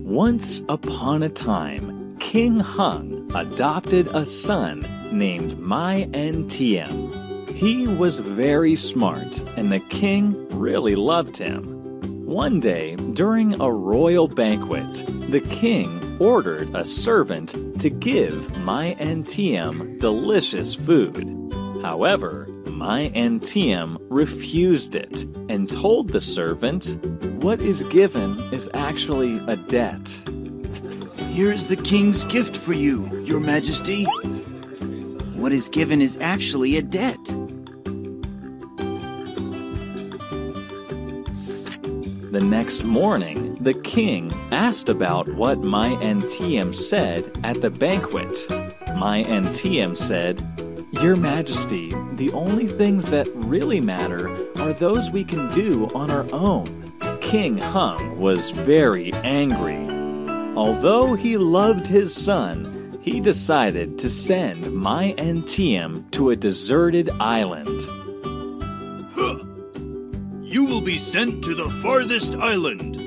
Once upon a time, King Hung adopted a son named Mai Ntiem. He was very smart, and the king really loved him. One day, during a royal banquet, the king ordered a servant to give Mai Ntiem delicious food. However, Mai Ntiem refused it and told the servant, "What is given is actually a debt." "Here's the king's gift for you, Your Majesty." "What is given is actually a debt." The next morning, the king asked about what Mai Ntiem said at the banquet. Mai Ntiem said, "Your Majesty, the only things that really matter are those we can do on our own." King Hung was very angry. Although he loved his son, he decided to send Mai Ntiem to a deserted island. You will be sent to the farthest island.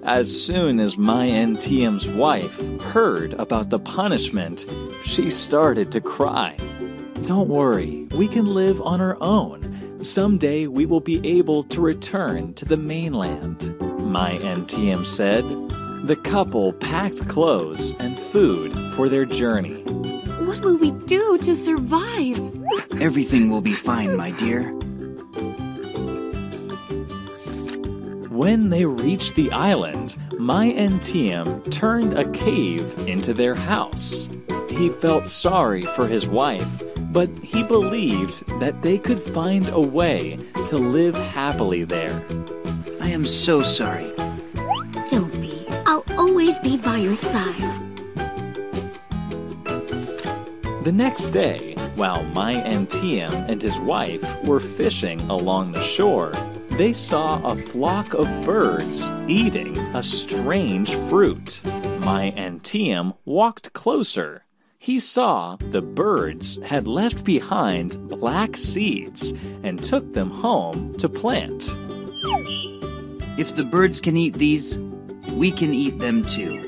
As soon as Mai Ntiem's wife heard about the punishment, she started to cry. "Don't worry, we can live on our own. Someday we will be able to return to the mainland," Mai Ntiem said. The couple packed clothes and food for their journey. What will we do to survive? Everything will be fine, my dear. When they reached the island, Mai Ntiem turned a cave into their house. He felt sorry for his wife, but he believed that they could find a way to live happily there. I am so sorry. Don't be. I'll always be by your side. The next day, while Mai Ntiem and his wife were fishing along the shore, they saw a flock of birds eating a strange fruit. Mai Ntiem walked closer. He saw the birds had left behind black seeds and took them home to plant. If the birds can eat these, we can eat them too.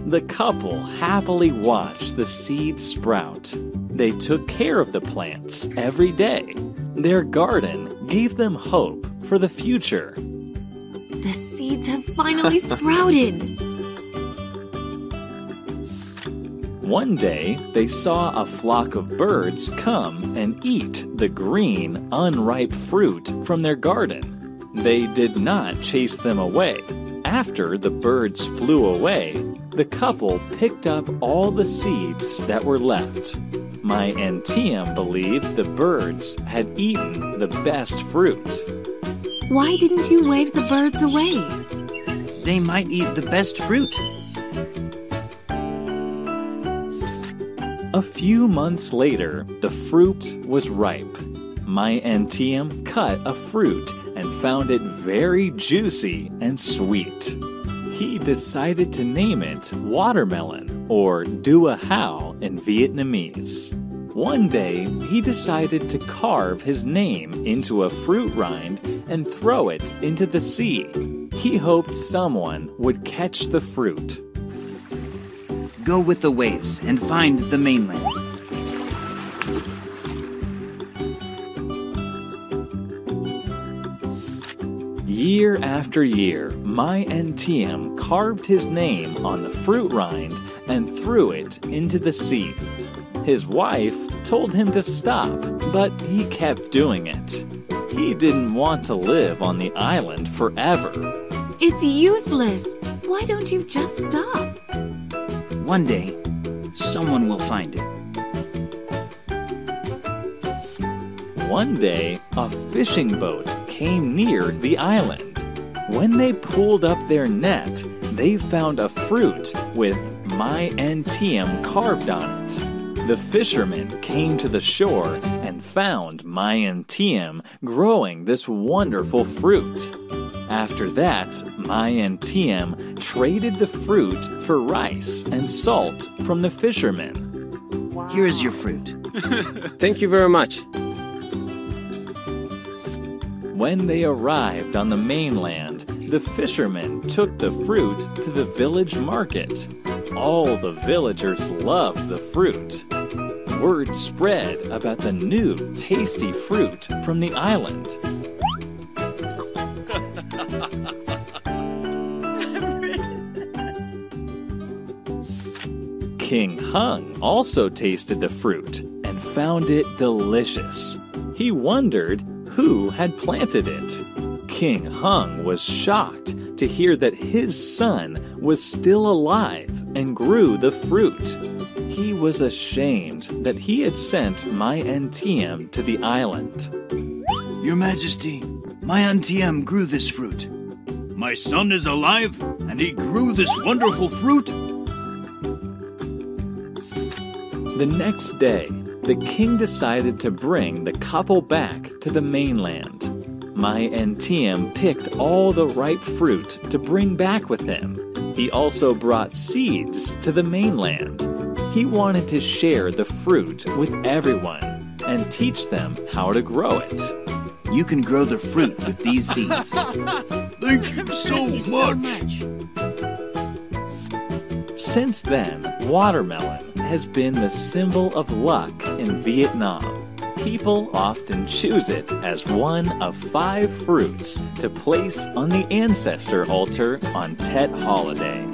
The couple happily watched the seeds sprout. They took care of the plants every day. Their garden gave them hope for the future. The seeds have finally sprouted. One day, they saw a flock of birds come and eat the green, unripe fruit from their garden. They did not chase them away. After the birds flew away, the couple picked up all the seeds that were left. Mai Ntiem believed the birds had eaten the best fruit. Why didn't you wave the birds away? They might eat the best fruit. A few months later, the fruit was ripe. Mai Ntiem cut a fruit and found it very juicy and sweet. He decided to name it watermelon, or dua hao in Vietnamese. One day, he decided to carve his name into a fruit rind and throw it into the sea. He hoped someone would catch the fruit. Go with the waves and find the mainland. Year after year, Mai Ntiem carved his name on the fruit rind and threw it into the sea. His wife told him to stop, but he kept doing it. He didn't want to live on the island forever. It's useless. Why don't you just stop? One day, someone will find it. One day, a fishing boat came near the island. When they pulled up their net, they found a fruit with Mai Ntiem carved on it. The fishermen came to the shore and found Mai Ntiem growing this wonderful fruit. After that, Mai Ntiem traded the fruit for rice and salt from the fishermen. Here is your fruit. Thank you very much. When they arrived on the mainland, the fishermen took the fruit to the village market. All the villagers loved the fruit. Word spread about the new tasty fruit from the island. King Hung also tasted the fruit and found it delicious. He wondered who had planted it. King Hung was shocked to hear that his son was still alive and grew the fruit. He was ashamed that he had sent my NTM to the island. Your Majesty, my NTM grew this fruit. My son is alive, and he grew this wonderful fruit? The next day, the king decided to bring the couple back to the mainland. My NTM picked all the ripe fruit to bring back with him. He also brought seeds to the mainland. He wanted to share the fruit with everyone and teach them how to grow it. You can grow the fruit with these seeds. Thank you so much. Since then, watermelon has been the symbol of luck in Vietnam. People often choose it as one of 5 fruits to place on the ancestor altar on Tet holiday.